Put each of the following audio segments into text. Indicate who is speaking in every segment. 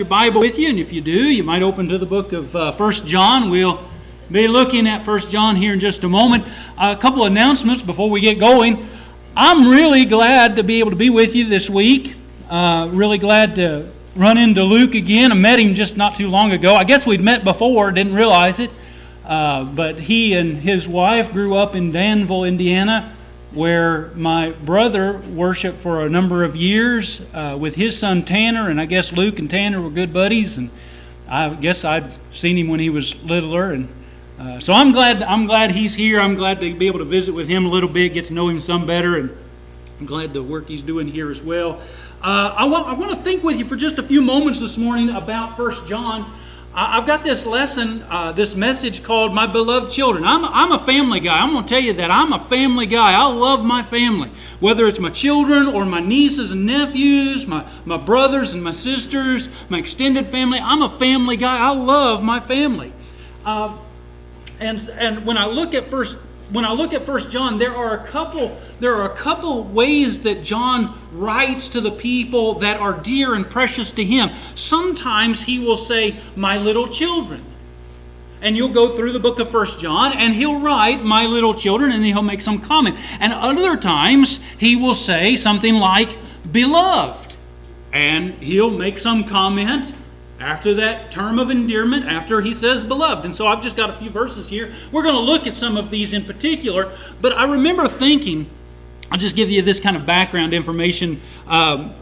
Speaker 1: Your Bible with you, and if you do, you might open to the book of 1 John. We'll be looking at 1 John here in just a moment. A couple announcements before we get going. I'm really glad to be able to be with you this week. Really glad to run into Luke again. I met him just not too long ago. I guess we'd met before, didn't realize it. But he and his wife grew up in Danville, Indiana, where my brother worshiped for a number of years with his son Tanner, and I guess Luke and Tanner were good buddies, and I guess I'd seen him when he was littler, and so I'm glad he's here. I'm glad to be able to visit with him a little bit, get to know him some better, and I'm glad the work he's doing here as well. I want to think with you for just a few moments this morning about 1 John. I've got this lesson, this message called My Beloved Children. I'm a family guy. I'm going to tell you that. I'm a family guy. I love my family. Whether it's my children or my nieces and nephews, my brothers and my sisters, my extended family. I'm a family guy. I love my family. And when I look at 1 John, there are a couple ways that John writes to the people that are dear and precious to him. Sometimes he will say, "My little children." And you'll go through the book of 1 John, and he'll write, "My little children," and then he'll make some comment. And other times, he will say something like, "Beloved," and he'll make some comment after that term of endearment, after he says beloved. And so I've just got a few verses here. We're going to look at some of these in particular. But I remember thinking, I'll just give you this kind of background information.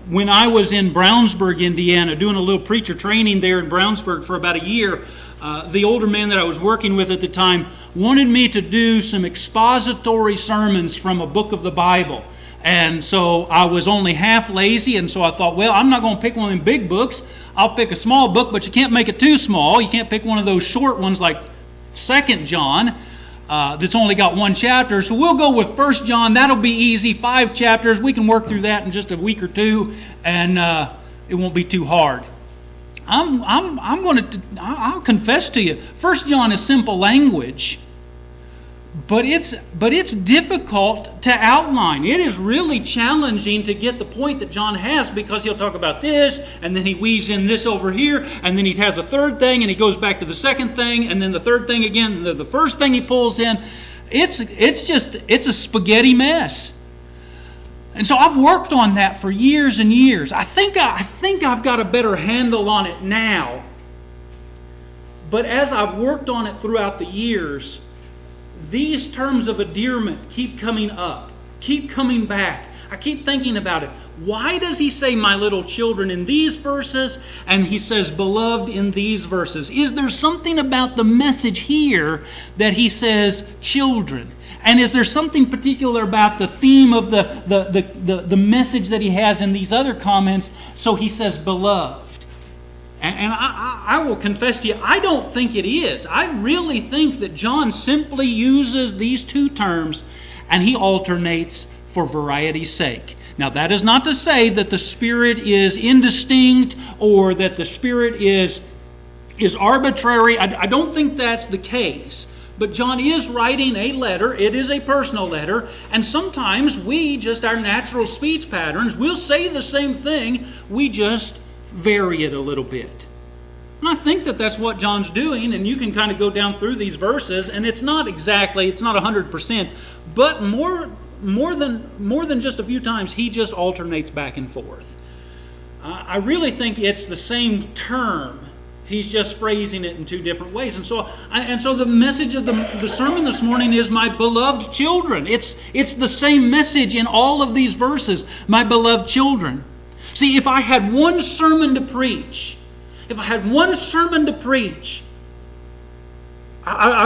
Speaker 1: When I was in Brownsburg, Indiana, doing a little preacher training there in Brownsburg for about a year, the older man that I was working with at the time wanted me to do some expository sermons from a book of the Bible. And so I was only half lazy, and so I thought, well, I'm not going to pick one of them big books. I'll pick a small book, but you can't make it too small. You can't pick one of those short ones like 2 John that's only got one chapter. So we'll go with 1 John. That'll be easy, 5 chapters. We can work through that in just a week or two, and it won't be too hard. I'll confess to you, 1 John is simple language. But it's difficult to outline. It is really challenging to get the point that John has, because he'll talk about this, and then he weaves in this over here, and then he has a third thing, and he goes back to the second thing, and then the third thing again, the first thing he pulls in. It's a spaghetti mess. And so I've worked on that for years and years. I think I've got a better handle on it now. But as I've worked on it throughout the years, these terms of endearment keep coming up, keep coming back. I keep thinking about it. Why does he say "my little children" in these verses, and he says "beloved" in these verses? Is there something about the message here that he says "children"? And is there something particular about the theme of the message that he has in these other comments, so he says "beloved"? And I will confess to you, I don't think it is. I really think that John simply uses these two terms and he alternates for variety's sake. Now, that is not to say that the Spirit is indistinct or that the Spirit is arbitrary. I don't think that's the case. But John is writing a letter. It is a personal letter. And sometimes our natural speech patterns, we'll say the same thing. We just vary it a little bit. And I think that that's what John's doing, and you can kind of go down through these verses, and it's not 100%, but more than just a few times, he just alternates back and forth. I really think it's the same term. He's just phrasing it in two different ways. And so the message of the sermon this morning is "my beloved children." It's the same message in all of these verses, "my beloved children." See, if I had one sermon to preach, I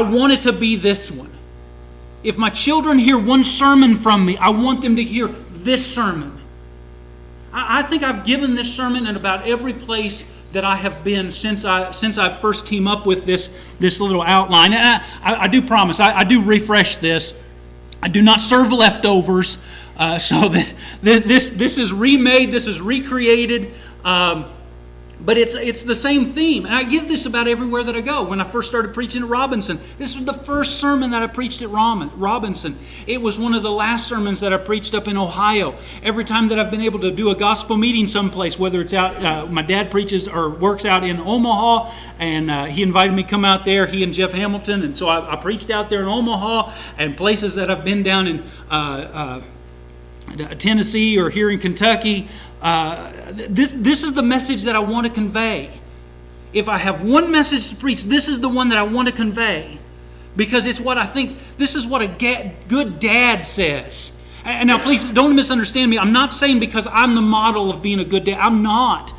Speaker 1: want it to be this one. If my children hear one sermon from me, I want them to hear this sermon. I think I've given this sermon in about every place that I have been since I first came up with this little outline. And I do promise, I do refresh this. I do not serve leftovers. So that this is remade, this is recreated. But it's the same theme. And I give this about everywhere that I go. When I first started preaching at Robinson, this was the first sermon that I preached at Robinson. It was one of the last sermons that I preached up in Ohio. Every time that I've been able to do a gospel meeting someplace, whether it's out, my dad preaches or works out in Omaha, and he invited me to come out there, he and Jeff Hamilton. And so I preached out there in Omaha, and places that I've been down in Tennessee or here in Kentucky. This is the message that I want to convey. If I have one message to preach, this is the one that I want to convey. Because it's what I think, this is what a good dad says. And now please don't misunderstand me. I'm not saying because I'm the model of being a good dad. I'm not.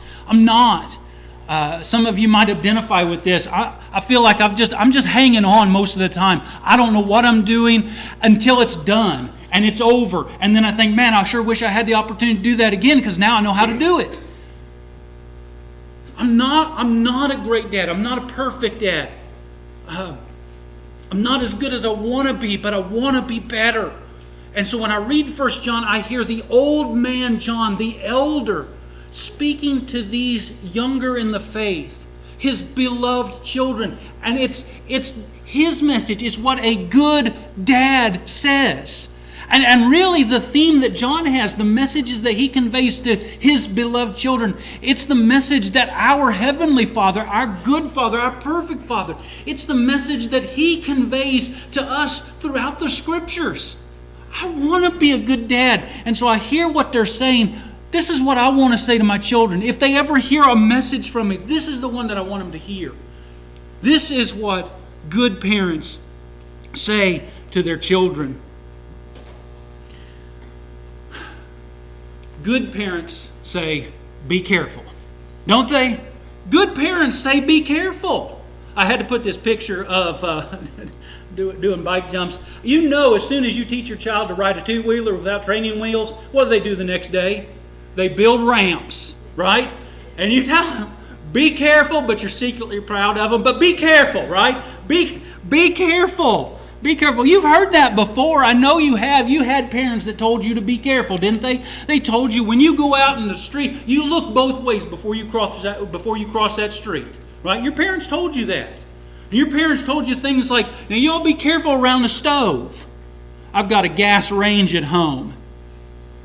Speaker 1: Some of you might identify with this. I feel like I'm just hanging on most of the time. I don't know what I'm doing until it's done. And it's over. And then I think, man, I sure wish I had the opportunity to do that again because now I know how to do it. I'm not a great dad. I'm not a perfect dad. I'm not as good as I want to be, but I want to be better. And so when I read 1 John, I hear the old man John, the elder, speaking to these younger in the faith, his beloved children. And it's his message. It's what a good dad says. And really the theme that John has, the messages that he conveys to his beloved children, it's the message that our Heavenly Father, our good Father, our perfect Father, it's the message that He conveys to us throughout the Scriptures. I want to be a good dad. And so I hear what they're saying. This is what I want to say to my children. If they ever hear a message from me, this is the one that I want them to hear. This is what good parents say to their children. Good parents say, be careful. Don't they? Good parents say, be careful. I had to put this picture of doing bike jumps. You know, as soon as you teach your child to ride a two-wheeler without training wheels, what do they do the next day? They build ramps, right? And you tell them, be careful, but you're secretly proud of them. But be careful, right? Be careful. Be careful. You've heard that before. I know you have. You had parents that told you to be careful, didn't they? They told you when you go out in the street, you look both ways before you cross that street. Right? Your parents told you that. And your parents told you things like, now you all be careful around the stove. I've got a gas range at home.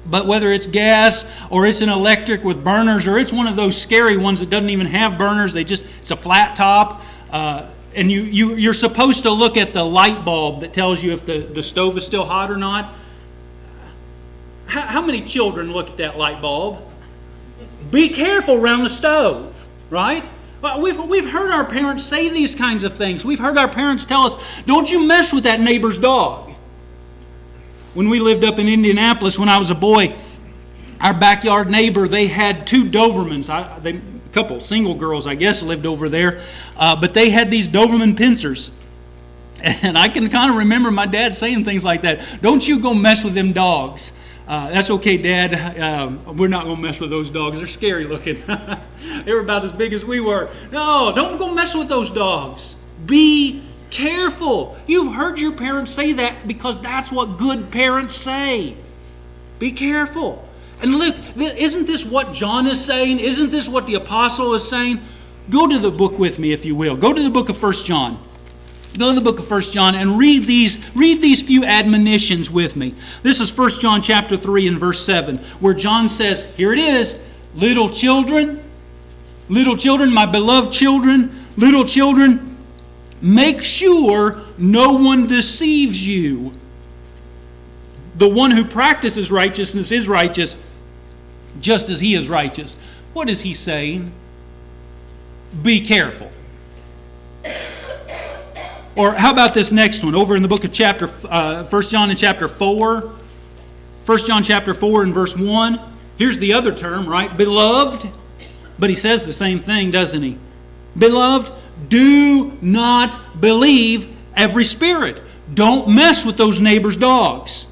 Speaker 1: But whether it's gas or it's an electric with burners or it's one of those scary ones that doesn't even have burners, it's a flat top. And you're supposed to look at the light bulb that tells you if the stove is still hot or not. How many children look at that light bulb? Be careful around the stove, right? Well, we've heard our parents say these kinds of things. We've heard our parents tell us, don't you mess with that neighbor's dog. When we lived up in Indianapolis when I was a boy, our backyard neighbor, they had two Dobermans. A couple single girls, I guess, lived over there. But they had these Doberman pinschers. And I can kind of remember my dad saying things like that. Don't you go mess with them dogs. That's okay, Dad. We're not going to mess with those dogs. They're scary looking. They were about as big as we were. No, don't go mess with those dogs. Be careful. You've heard your parents say that because that's what good parents say. Be careful. And look, isn't this what John is saying? Isn't this what the apostle is saying? Go to the book with me, if you will. Go to the book of 1 John. Go to the book of 1 John and read these few admonitions with me. This is 1 John chapter 3 and verse 7, where John says, here it is, little children, my beloved children, little children, make sure no one deceives you. The one who practices righteousness is righteous, just as he is righteous. What is he saying? Be careful. Or how about this next one? Over in the book of 1 John in chapter 4. 1 John chapter 4 and verse 1. Here's the other term, right? Beloved. But he says the same thing, doesn't he? Beloved, do not believe every spirit. Don't mess with those neighbor's dogs.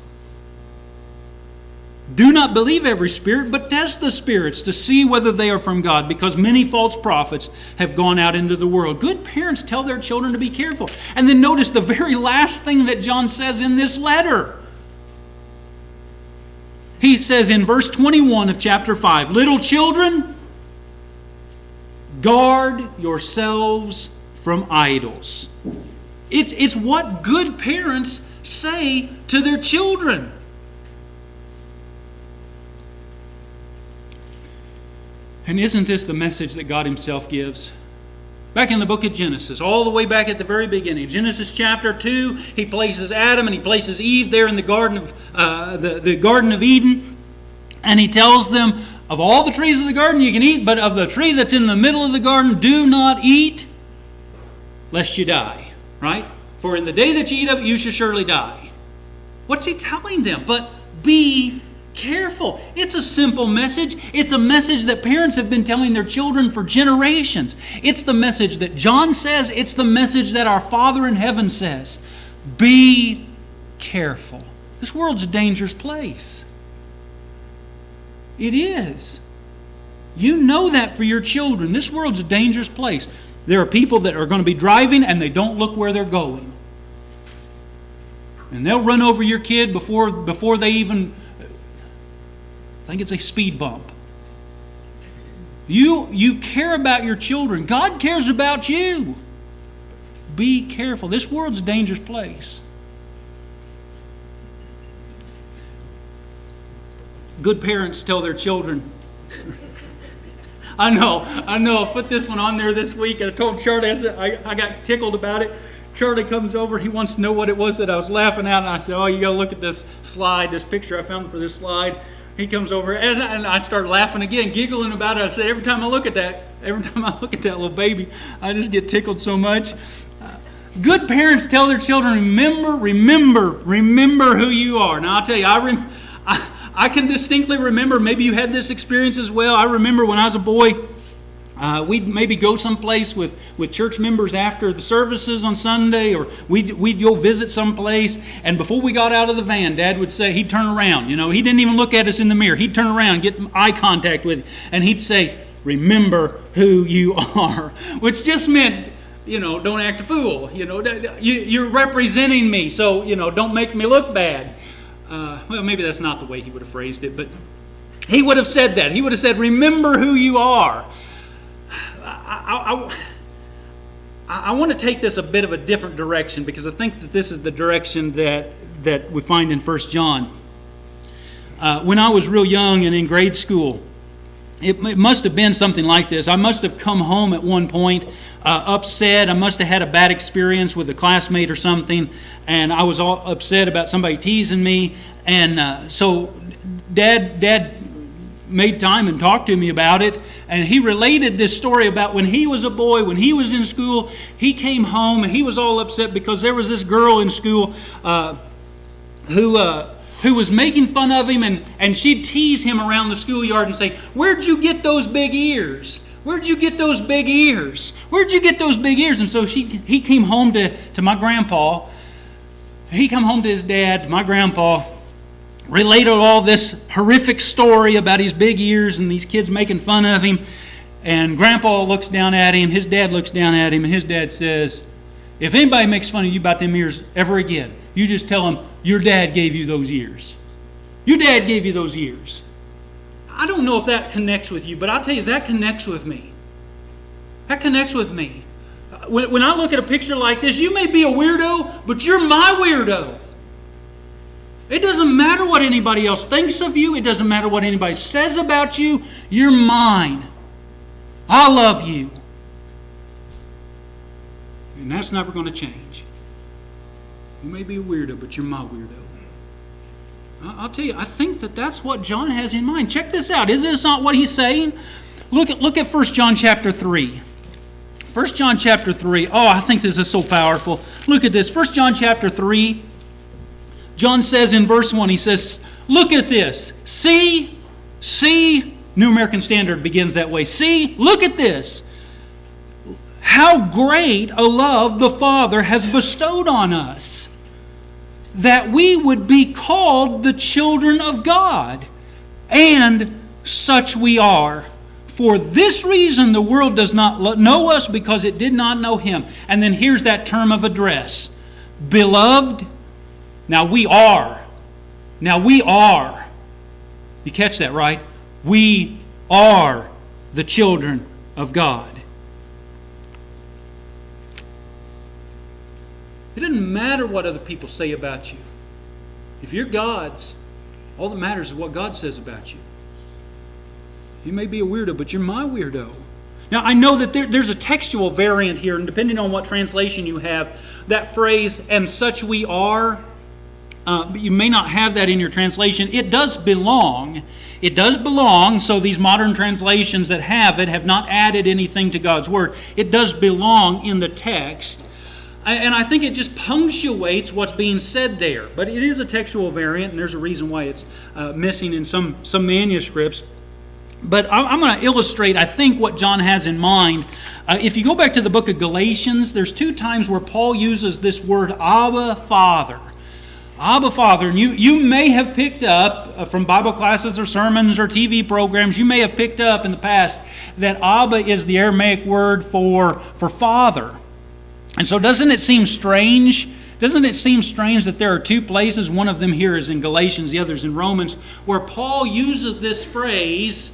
Speaker 1: Do not believe every spirit, but test the spirits to see whether they are from God, because many false prophets have gone out into the world. Good parents tell their children to be careful. And then notice the very last thing that John says in this letter. He says in verse 21 of chapter 5, little children, Guard yourselves from idols. It's what good parents say to their children. And isn't this the message that God Himself gives? Back in the book of Genesis, all the way back at the very beginning, Genesis chapter 2, He places Adam and He places Eve there in the Garden of the Garden of Eden, and He tells them, of all the trees of the garden you can eat, but of the tree that's in the middle of the garden, do not eat, lest you die. Right? For in the day that you eat of it, you shall surely die. What's He telling them? But be careful. It's a simple message. It's a message that parents have been telling their children for generations. It's the message that John says. It's the message that our Father in heaven says. Be careful. This world's a dangerous place. It is. You know that for your children. This world's a dangerous place. There are people that are going to be driving and they don't look where they're going. And they'll run over your kid before they even... I think it's a speed bump. You care about your children. God cares about you. Be careful. This world's a dangerous place. Good parents tell their children. I know. I put this one on there this week, and I told Charlie, I got tickled about it. Charlie comes over. He wants to know what it was that I was laughing at, and I said, "Oh, you got to look at this slide, this picture I found for this slide." He comes over, and I started laughing again, giggling about it. I said, every time I look at that little baby, I just get tickled so much. Good parents tell their children, remember who you are. Now, I'll tell you, I can distinctly remember, maybe you had this experience as well. I remember when I was a boy, we'd maybe go someplace with church members after the services on Sunday, or we'd go visit someplace, and before we got out of the van, Dad would say, he'd turn around, he didn't even look at us in the mirror. He'd turn around, get eye contact with, and he'd say, remember who you are, which just meant, don't act a fool, you're representing me, so, don't make me look bad. Well, maybe that's not the way he would have phrased it, but he would have said that. He would have said, remember who you are. I want to take this a bit of a different direction, because I think that this is the direction that we find in 1 John. When I was real young and in grade school, it must have been something like this. I must have come home at one point upset. I must have had a bad experience with a classmate or something, and I was all upset about somebody teasing me. And so Dad made time and talked to me about it, and he related this story about when he was a boy, when he was in school, he came home and he was all upset because there was this girl in school who was making fun of him, and she'd tease him around the schoolyard and say, "Where'd you get those big ears? Where'd you get those big ears? Where'd you get those big ears?" And so he came home to my grandpa. He come home to his dad, my grandpa, related all this horrific story about his big ears and these kids making fun of him. And Grandpa looks down at him, his dad looks down at him, and his dad says, "If anybody makes fun of you about them ears ever again, you just tell them your dad gave you those ears. Your dad gave you those ears." I don't know if that connects with you, but I'll tell you, that connects with me. That connects with me. When I look at a picture like this, you may be a weirdo, but you're my weirdo. It doesn't matter what anybody else thinks of you. It doesn't matter what anybody says about you. You're mine. I love you. And that's never going to change. You may be a weirdo, but you're my weirdo. I'll tell you, I think that's what John has in mind. Check this out. Is this not what he's saying? Look at 1 John chapter 3. 1 John chapter 3. Oh, I think this is so powerful. Look at this. 1 John chapter 3. John says in verse 1, he says, look at this. See, New American Standard begins that way. See, look at this. How great a love the Father has bestowed on us, that we would be called the children of God. And such we are. For this reason the world does not know us, because it did not know Him. And then here's that term of address. Beloved, now we are. You catch that, right? We are the children of God. It doesn't matter what other people say about you. If you're God's, all that matters is what God says about you. You may be a weirdo, but you're my weirdo. Now, I know that there's a textual variant here, and depending on what translation you have, that phrase, "and such we are," but you may not have that in your translation. It does belong. It does belong, so these modern translations that have it have not added anything to God's Word. It does belong in the text. And I think it just punctuates what's being said there. But it is a textual variant, and there's a reason why it's missing in some manuscripts. But I'm going to illustrate, I think, what John has in mind. If you go back to the book of Galatians, there's 2 times where Paul uses this word, Abba, Father. Abba, Father. And you may have picked up from Bible classes or sermons or TV programs, you may have picked up in the past that Abba is the Aramaic word for father. And so doesn't it seem strange? Doesn't it seem strange that there are 2 places, one of them here is in Galatians, the other is in Romans, where Paul uses this phrase,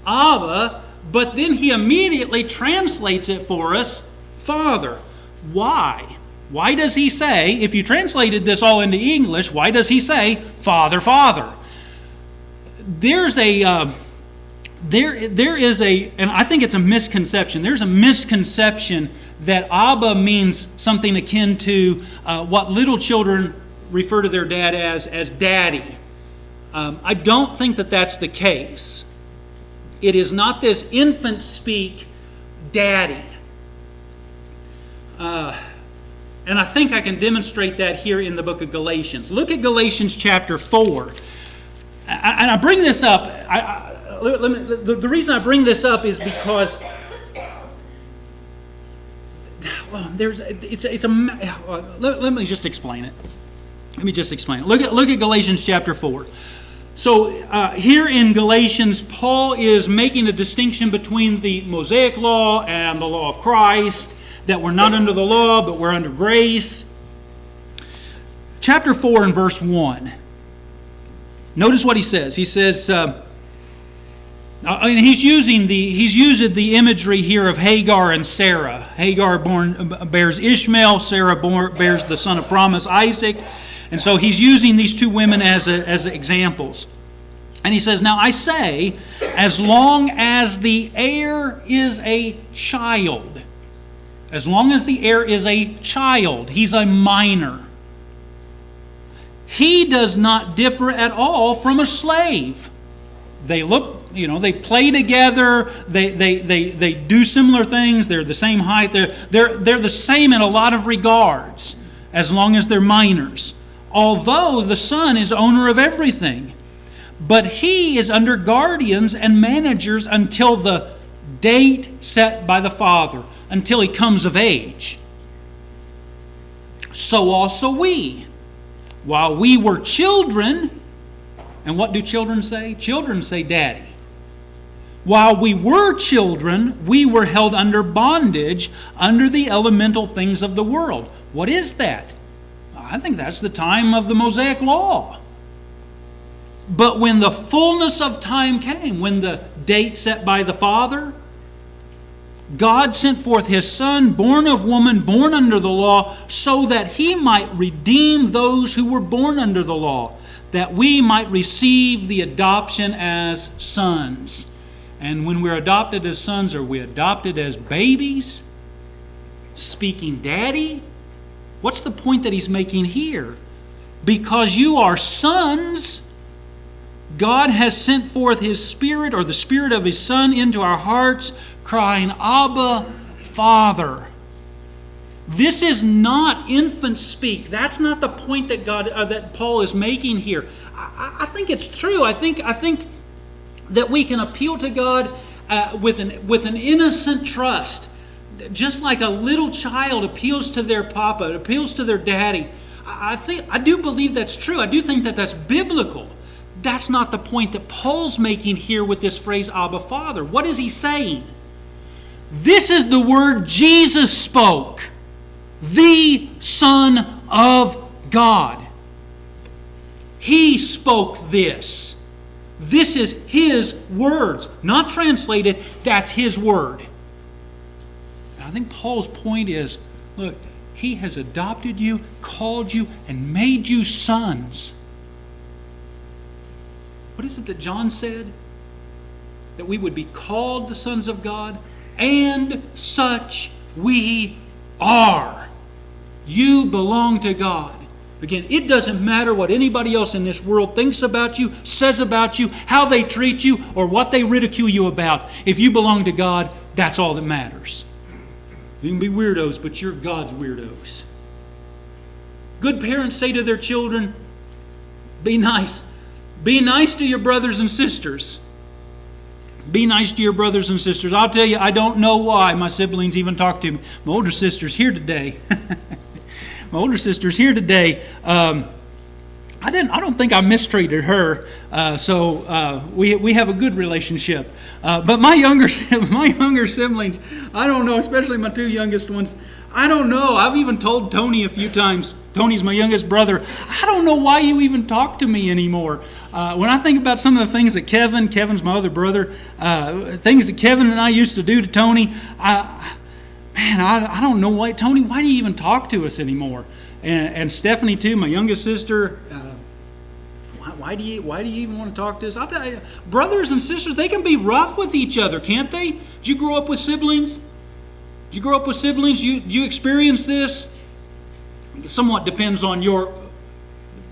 Speaker 1: Abba, but then he immediately translates it for us, Father. Why? Why does he say, if you translated this all into English, why does he say, Father, Father? There is a, and I think it's a misconception. There's a misconception that Abba means something akin to what little children refer to their dad as daddy. I don't think that that's the case. It is not this infant speak daddy. And I think I can demonstrate that here in the book of Galatians. Look at Galatians chapter 4. And I bring this up. The reason I bring this up is because let me just explain it. Look at Galatians chapter 4. So here in Galatians, Paul is making a distinction between the Mosaic law and the law of Christ, that we're not under the law, but we're under grace. Chapter 4 and verse 1. Notice what he says. He says, and he's using the imagery here of Hagar and Sarah. Hagar bears Ishmael, Sarah bears the son of promise, Isaac. And so he's using these 2 women as examples. And he says, now I say, as long as the heir is a child, he's a minor, he does not differ at all from a slave. They look, they play together, they do similar things, they're the same height, they're the same in a lot of regards, as long as they're minors. Although the son is owner of everything, but he is under guardians and managers until the date set by the father, until he comes of age. So also we, while we were children, and what do children say? Children say daddy. While we were children, we were held under bondage, under the elemental things of the world. What is that? I think that's the time of the Mosaic law. But when the fullness of time came, when the date set by the Father, God sent forth His Son, born of woman, born under the law, so that He might redeem those who were born under the law, that we might receive the adoption as sons. And when we're adopted as sons, are we adopted as babies? Speaking daddy? What's the point that he's making here? Because you are sons, God has sent forth His Spirit, or the Spirit of His Son, into our hearts, crying, Abba, Father. This is not infant speak. That's not the point that that Paul is making here. I think it's true. I think that we can appeal to God with an innocent trust, just like a little child appeals to their papa, appeals to their daddy. I do believe that's true. I do think that that's biblical. That's not the point that Paul's making here with this phrase, Abba, Father. What is he saying? This is the word Jesus spoke, the Son of God. He spoke this. This is His words, not translated. That's His word. And I think Paul's point is, look, He has adopted you, called you, and made you sons. What is it that John said? That we would be called the sons of God, and such we are. You belong to God. Again, it doesn't matter what anybody else in this world thinks about you, says about you, how they treat you, or what they ridicule you about. If you belong to God, that's all that matters. You can be weirdos, but you're God's weirdos. Good parents say to their children, be nice. Be nice to your brothers and sisters. Be nice to your brothers and sisters. I'll tell you, I don't know why my siblings even talk to me. My older sister's here today. My older sister's here today. I don't think I mistreated her, so we have a good relationship. But my younger siblings, I don't know, especially my two youngest ones. I don't know. I've even told Tony a few times. Tony's my youngest brother. I don't know why you even talk to me anymore. When I think about some of the things that Kevin's my other brother, things that Kevin and I used to do to Tony, I don't know why. Tony, why do you even talk to us anymore? And Stephanie too, my youngest sister. Why do you even want to talk to us? I'll tell you, brothers and sisters, they can be rough with each other, can't they? Did you grow up with siblings? Do you experience this? It somewhat depends on your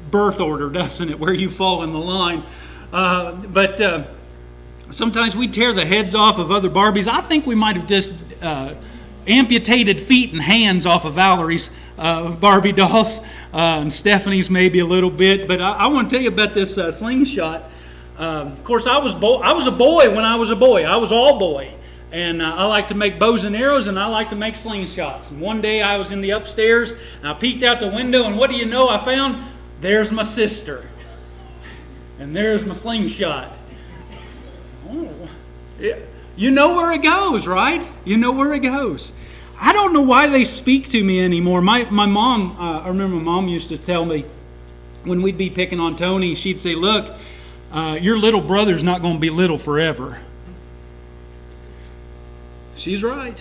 Speaker 1: birth order, doesn't it? Where you fall in the line. But sometimes we tear the heads off of other Barbies. I think we might have just amputated feet and hands off of Valerie's Barbie dolls, and Stephanie's maybe a little bit. But I want to tell you about this slingshot. Of course, I was a boy when I was a boy. I was all boy. And I like to make bows and arrows, and I like to make slingshots. And one day I was in the upstairs, and I peeked out the window, and what do you know I found? There's my sister. And there's my slingshot. Oh, yeah. You know where it goes, right? You know where it goes. I don't know why they speak to me anymore. My mom, I remember my mom used to tell me when we'd be picking on Tony, she'd say, look, your little brother's not going to be little forever. She's right.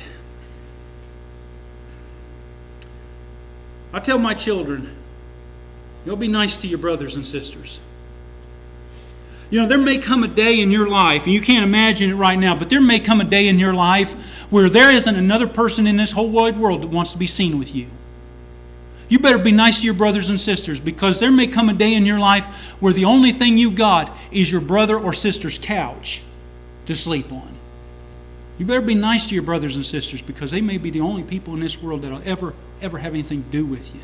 Speaker 1: I tell my children, you'll be nice to your brothers and sisters. You know, there may come a day in your life, and you can't imagine it right now, but there may come a day in your life where there isn't another person in this whole wide world that wants to be seen with you. You better be nice to your brothers and sisters, because there may come a day in your life where the only thing you got is your brother or sister's couch to sleep on. You better be nice to your brothers and sisters, because they may be the only people in this world that will ever have anything to do with you.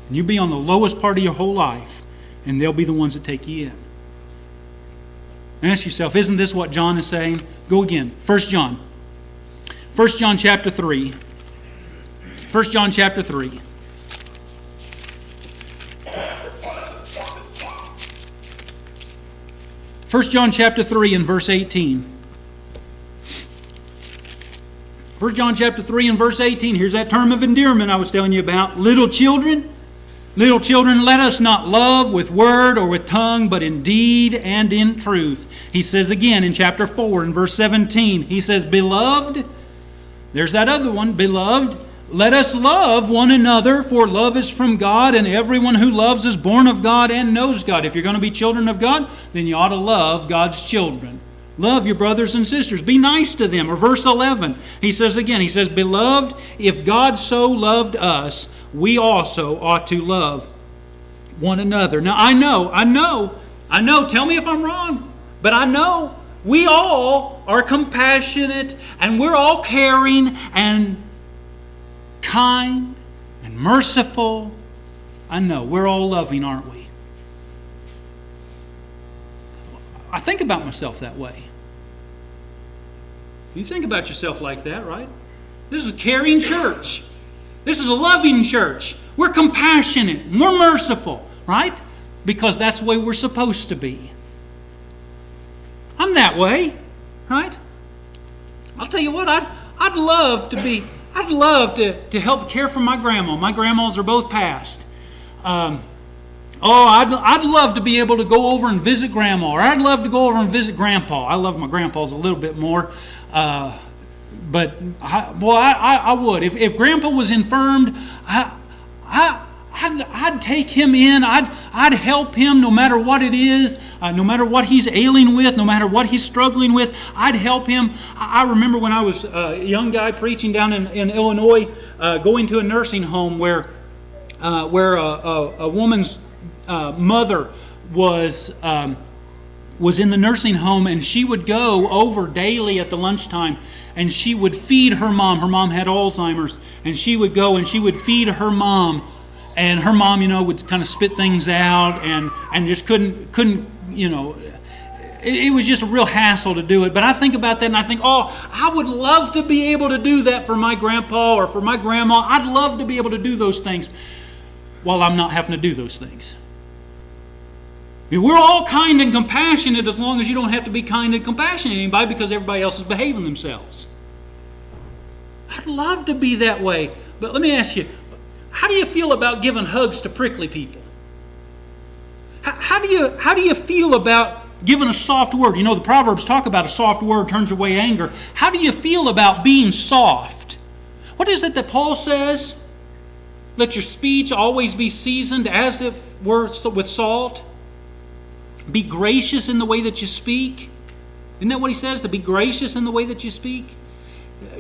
Speaker 1: And you'll be on the lowest part of your whole life, and they'll be the ones that take you in. Ask yourself, isn't this what John is saying? Go again. 1 John chapter 3. 1 John chapter 3. First John chapter 3 and verse 18. 1 John chapter 3 and verse 18. Here's that term of endearment I was telling you about. Little children, let us not love with word or with tongue, but in deed and in truth. He says again in chapter 4 and verse 17, he says, Beloved, there's that other one, beloved, let us love one another, for love is from God, and everyone who loves is born of God and knows God. If you're going to be children of God, then you ought to love God's children. Love your brothers and sisters. Be nice to them. Or verse 11, he says again, he says, Beloved, if God so loved us, we also ought to love one another. Now, I know, tell me if I'm wrong, but I know we all are compassionate, and we're all caring and kind and merciful. I know, we're all loving, aren't we? I think about myself that way. You think about yourself like that, right? This is a caring church. This is a loving church. We're compassionate. We're merciful, right? Because that's the way we're supposed to be. I'm that way, right? I'll tell you what, I'd love to help care for my grandma. My grandmas are both passed. I'd love to be able to go over and visit Grandma, or I'd love to go over and visit Grandpa. I love my grandpas a little bit more. I would. If Grandpa was infirmed, I'd take him in. I'd help him no matter what it is, no matter what he's ailing with, no matter what he's struggling with. I'd help him. I remember when I was a young guy preaching down in Illinois, going to a nursing home where a woman's mother was in the nursing home, and she would go over daily at the lunchtime, and she would feed her mom. Her mom had Alzheimer's, and she would go and she would feed her mom, and her mom, would kind of spit things out and just couldn't, it was just a real hassle to do it. But I think about that and I think, I would love to be able to do that for my grandpa or for my grandma. I'd love to be able to do those things while I'm not having to do those things. We're all kind and compassionate as long as you don't have to be kind and compassionate to anybody because everybody else is behaving themselves. I'd love to be that way. But let me ask you, how do you feel about giving hugs to prickly people? How do you feel about giving a soft word? The Proverbs talk about a soft word turns away anger. How do you feel about being soft? What is it that Paul says? Let your speech always be seasoned as if were with salt. Be gracious in the way that you speak. Isn't that what he says? To be gracious in the way that you speak?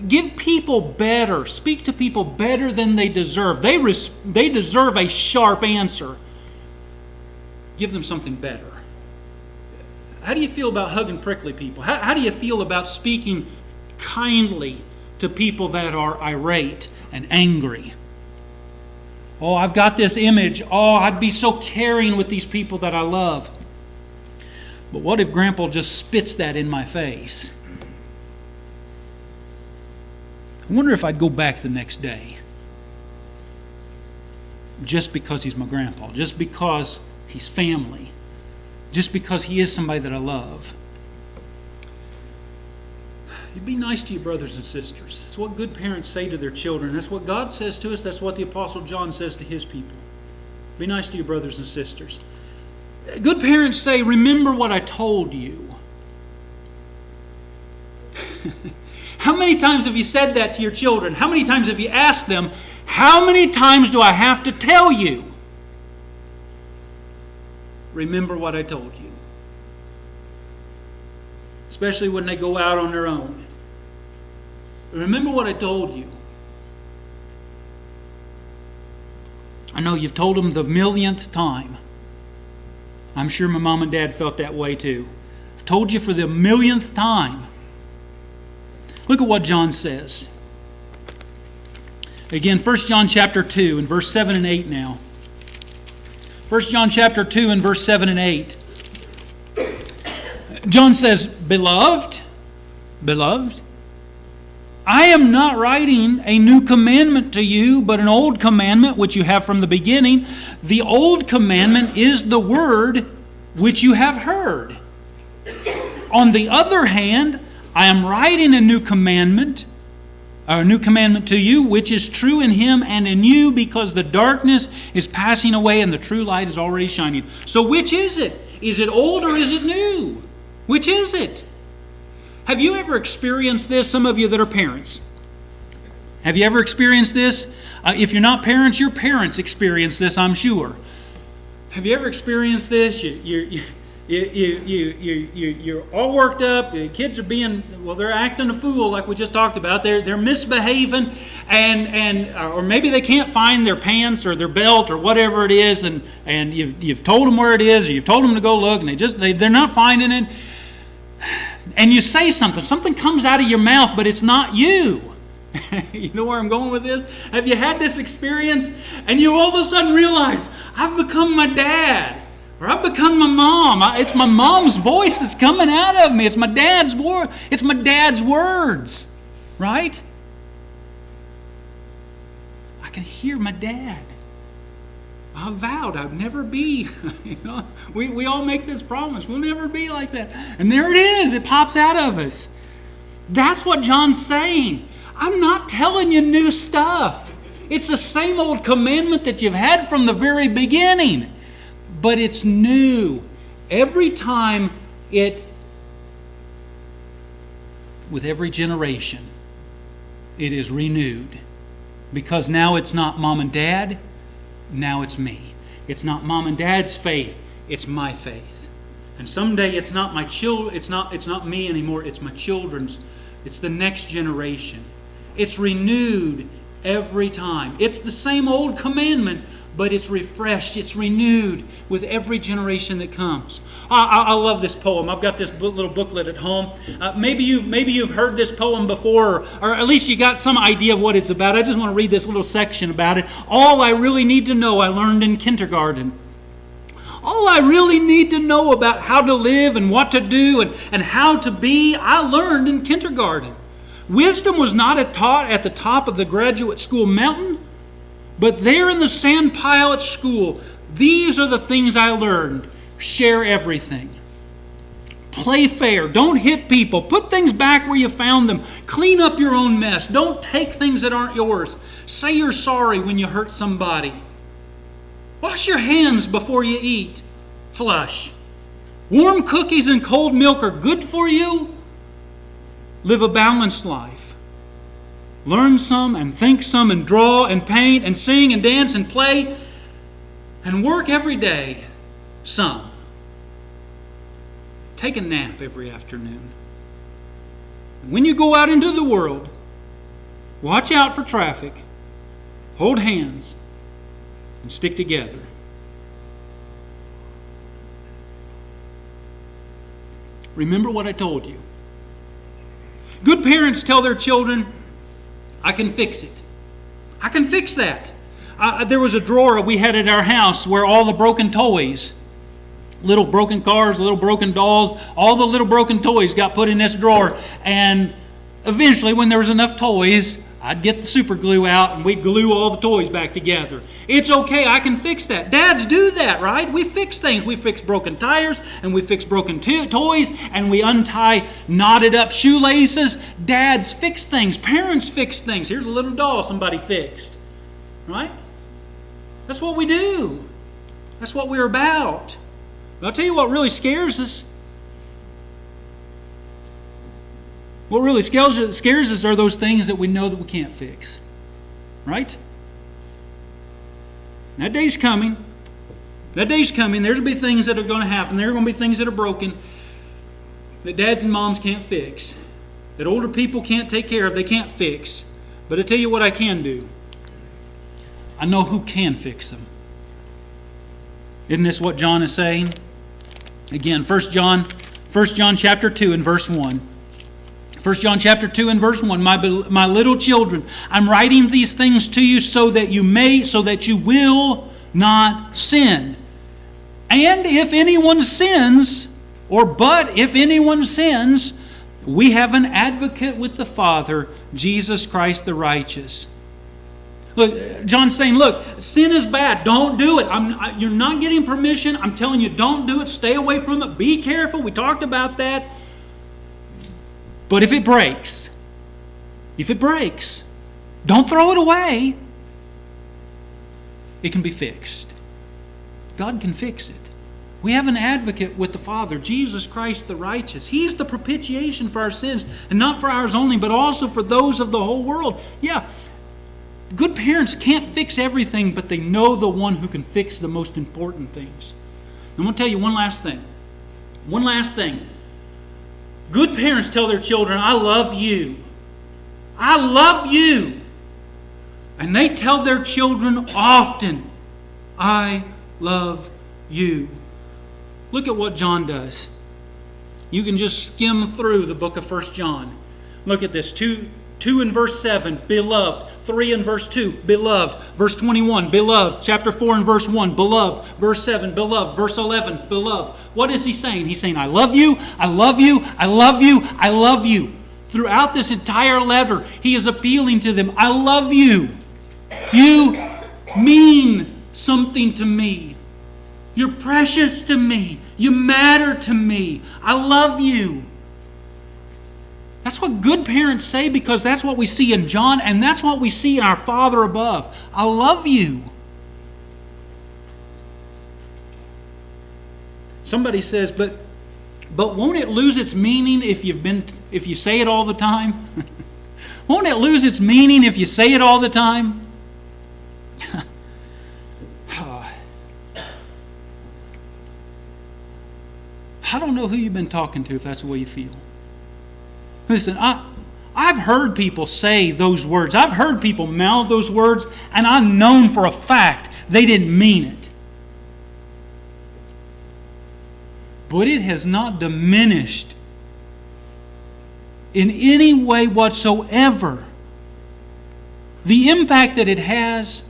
Speaker 1: Give people better. Speak to people better than they deserve. They deserve a sharp answer. Give them something better. How do you feel about hugging prickly people? How do you feel about speaking kindly to people that are irate and angry? I've got this image. I'd be so caring with these people that I love. But what if Grandpa just spits that in my face? I wonder if I'd go back the next day. Just because he's my grandpa. Just because he's family. Just because he is somebody that I love. You be nice to your brothers and sisters. That's what good parents say to their children. That's what God says to us. That's what the Apostle John says to his people. Be nice to your brothers and sisters. Good parents say, remember what I told you. How many times have you said that to your children? How many times have you asked them, how many times do I have to tell you? Remember what I told you. Especially when they go out on their own. Remember what I told you. I know you've told them the millionth time. I'm sure my mom and dad felt that way too. I've told you for the millionth time. Look at what John says. Again, 1 John chapter 2 and verse 7 and 8 now. 1 John chapter 2 and verse 7 and 8. John says, Beloved, I am not writing a new commandment to you, but an old commandment which you have from the beginning. The old commandment is the word which you have heard. On the other hand, I am writing a new commandment to you, which is true in him and in you, because the darkness is passing away and the true light is already shining. So which is it? Is it old or is it new? Which is it? Have you ever experienced this? Some of you that are parents. Have you ever experienced this? If you're not parents, your parents experience this, I'm sure. Have you ever experienced this? You're all worked up. The kids are they're acting a fool like we just talked about. They're misbehaving, or maybe they can't find their pants or their belt or whatever it is, and you've told them where it is, or you've told them to go look, and they're not finding it. And you say something comes out of your mouth, but it's not you. You know where I'm going with this? Have you had this experience and you all of a sudden realize, I've become my dad, or I've become my mom. It's my mom's voice that's coming out of me. It's my dad's word. It's my dad's words, right? I can hear my dad. I vowed I'd never be. We all make this promise. We'll never be like that. And there it is. It pops out of us. That's what John's saying. I'm not telling you new stuff. It's the same old commandment that you've had from the very beginning. But it's new. Every time with every generation, it is renewed. Because now it's not mom and dad, now it's me. It's not mom and dad's faith, it's my faith. And someday it's not my children, it's not me anymore, it's my children's. It's the next generation. It's renewed every time. It's the same old commandment, but it's refreshed, it's renewed with every generation that comes. I love this poem. I've got this little booklet at home. Maybe you've heard this poem before, or at least you got some idea of what it's about. I just want to read this little section about it. All I really need to know, I learned in kindergarten. All I really need to know about how to live and what to do and how to be, I learned in kindergarten. Wisdom was not taught at the top of the graduate school mountain, but there in the sand pile at school, these are the things I learned. Share everything. Play fair. Don't hit people. Put things back where you found them. Clean up your own mess. Don't take things that aren't yours. Say you're sorry when you hurt somebody. Wash your hands before you eat. Flush. Warm cookies and cold milk are good for you. Live a balanced life. Learn some and think some and draw and paint and sing and dance and play and work every day some. Take a nap every afternoon. When you go out into the world, watch out for traffic, hold hands, and stick together. Remember what I told you. Good parents tell their children, I can fix it. I can fix that. There was a drawer we had at our house where all the broken toys, little broken cars, little broken dolls, all the little broken toys got put in this drawer. And eventually, when there was enough toys, I'd get the super glue out and we'd glue all the toys back together. It's okay, I can fix that. Dads do that, right? We fix things. We fix broken tires and we fix broken toys and we untie knotted up shoelaces. Dads fix things. Parents fix things. Here's a little doll somebody fixed, right? That's what we do. That's what we're about. But I'll tell you what really scares us. What really scares us are those things that we know that we can't fix. Right? That day's coming. That day's coming. There's going to be things that are going to happen. There are going to be things that are broken that dads and moms can't fix. That older people can't take care of. They can't fix. But I tell you what I can do. I know who can fix them. Isn't this what John is saying? Again, 1 John chapter 2 and verse 1. 1 John chapter 2 and verse 1, my little children, I'm writing these things to you so that you will not sin. And if anyone sins, if anyone sins, we have an advocate with the Father, Jesus Christ the righteous. Look, John's saying, look, sin is bad. Don't do it. You're not getting permission. I'm telling you, don't do it. Stay away from it. Be careful. We talked about that. But if it breaks, don't throw it away. It can be fixed. God can fix it. We have an advocate with the Father, Jesus Christ the righteous. He's the propitiation for our sins, and not for ours only, but also for those of the whole world. Yeah, good parents can't fix everything, but they know the one who can fix the most important things. I'm going to tell you one last thing. One last thing. Good parents tell their children, I love you. I love you. And they tell their children often, I love you. Look at what John does. You can just skim through the book of 1 John. Look at this. 2 in verse 7, beloved. 3 in verse 2, beloved. Verse 21, beloved. Chapter 4 in verse 1, beloved. Verse 7, beloved. Verse 11, beloved. What is he saying? He's saying, I love you, I love you, I love you, I love you. Throughout this entire letter, he is appealing to them. I love you. You mean something to me. You're precious to me. You matter to me. I love you. That's what good parents say, because that's what we see in John, and that's what we see in our Father above. I love you. Somebody says, but won't it lose its meaning if you say it all the time? Won't it lose its meaning if you say it all the time? I don't know who you've been talking to if that's the way you feel. Listen, I've heard people say those words. I've heard people mouth those words, and I've known for a fact they didn't mean it. But it has not diminished in any way whatsoever the impact that it has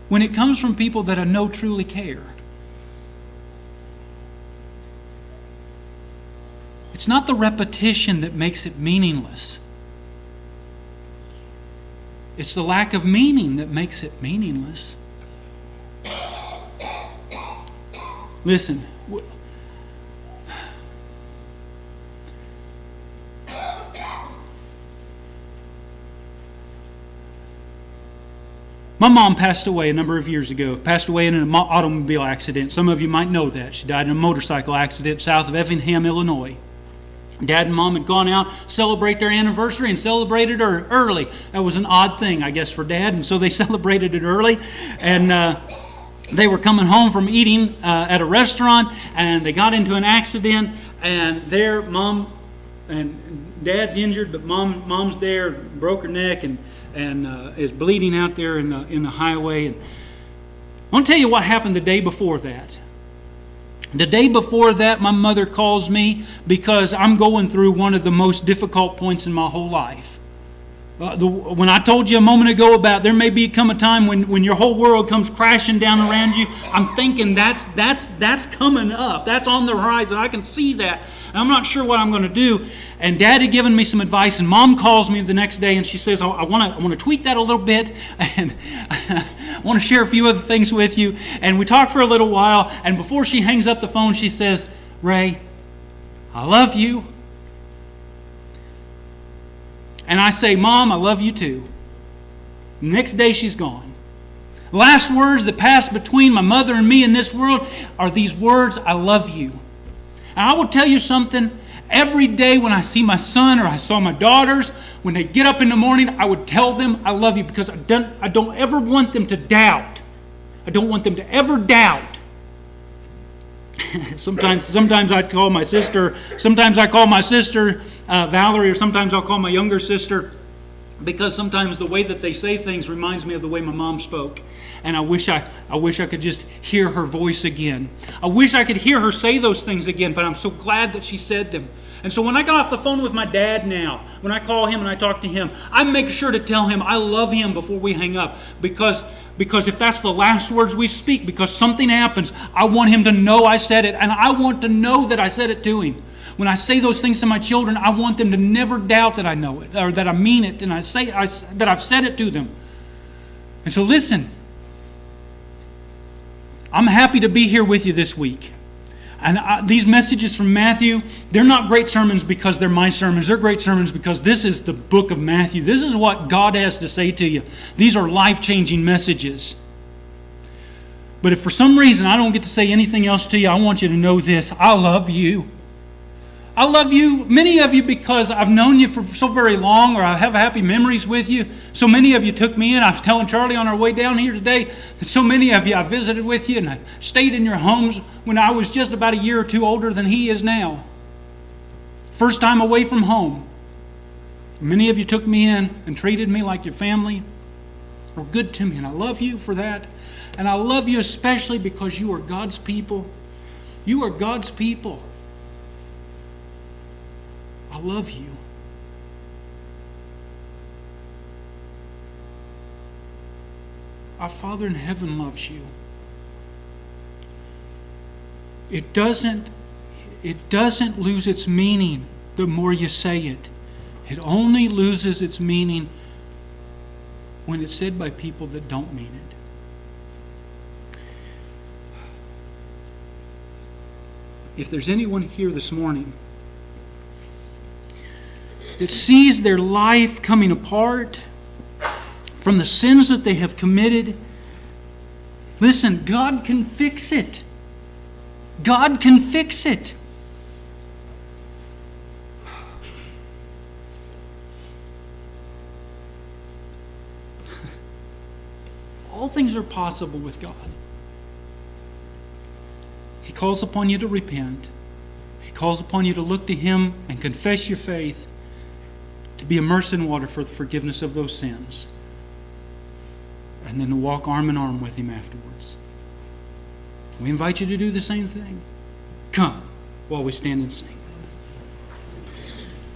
Speaker 1: when it comes from people that I know truly care. It's not the repetition that makes it meaningless. It's the lack of meaning that makes it meaningless. Listen, my mom passed away a number of years ago. Passed away in an automobile accident. Some of you might know that. She died in a motorcycle accident south of Effingham, Illinois. Dad and Mom had gone out, celebrate their anniversary, and celebrated her early. That was an odd thing, I guess, for Dad, and so they celebrated it early. And they were coming home from eating at a restaurant, and they got into an accident, and there, Mom and Dad's injured, but Mom's there, broke her neck, and is bleeding out there in the highway. And I want to tell you what happened the day before that. The day before that, my mother calls me because I'm going through one of the most difficult points in my whole life. When I told you a moment ago about there may become a time when your whole world comes crashing down around you, I'm thinking that's coming up. That's on the horizon. I can see that. And I'm not sure what I'm going to do. And Dad had given me some advice, and Mom calls me the next day and she says, I want to tweak that a little bit, and I want to share a few other things with you. And we talk for a little while, and before she hangs up the phone, she says, Ray, I love you. And I say, Mom, I love you too. The next day she's gone. The last words that passed between my mother and me in this world are these words, I love you. And I will tell you something, every day when I see my son or I saw my daughters, when they get up in the morning, I would tell them I love you, because I don't ever want them to doubt. I don't want them to ever doubt. Sometimes I call my sister, Valerie, or sometimes I'll call my younger sister, because sometimes the way that they say things reminds me of the way my mom spoke. And I wish I could just hear her voice again. I wish I could hear her say those things again, but I'm so glad that she said them. And so when I got off the phone with my dad now, when I call him and I talk to him, I make sure to tell him I love him before we hang up. Because if that's the last words we speak, because something happens, I want him to know I said it, and I want to know that I said it to him. When I say those things to my children, I want them to never doubt that I know it, or that I mean it, and that I've said it to them. And so listen, I'm happy to be here with you this week. And these messages from Matthew, they're not great sermons because they're my sermons. They're great sermons because this is the book of Matthew. This is what God has to say to you. These are life-changing messages. But if for some reason I don't get to say anything else to you, I want you to know this. I love you. I love you, many of you, because I've known you for so very long, or I have happy memories with you. So many of you took me in. I was telling Charlie on our way down here today that so many of you I visited with you, and I stayed in your homes when I was just about a year or two older than he is now. First time away from home. Many of you took me in and treated me like your family. Were good to me, and I love you for that. And I love you especially because you are God's people. You are God's people. I love you. Our Father in heaven loves you. It doesn't lose its meaning the more you say it. It only loses its meaning when it's said by people that don't mean it. If there's anyone here this morning that sees their life coming apart from the sins that they have committed, listen, God can fix it. God can fix it. All things are possible with God. He calls upon you to repent. He calls upon you to look to Him and confess your faith, to be immersed in water for the forgiveness of those sins, and then to walk arm in arm with Him afterwards. We invite you to do the same thing. Come while we stand and sing.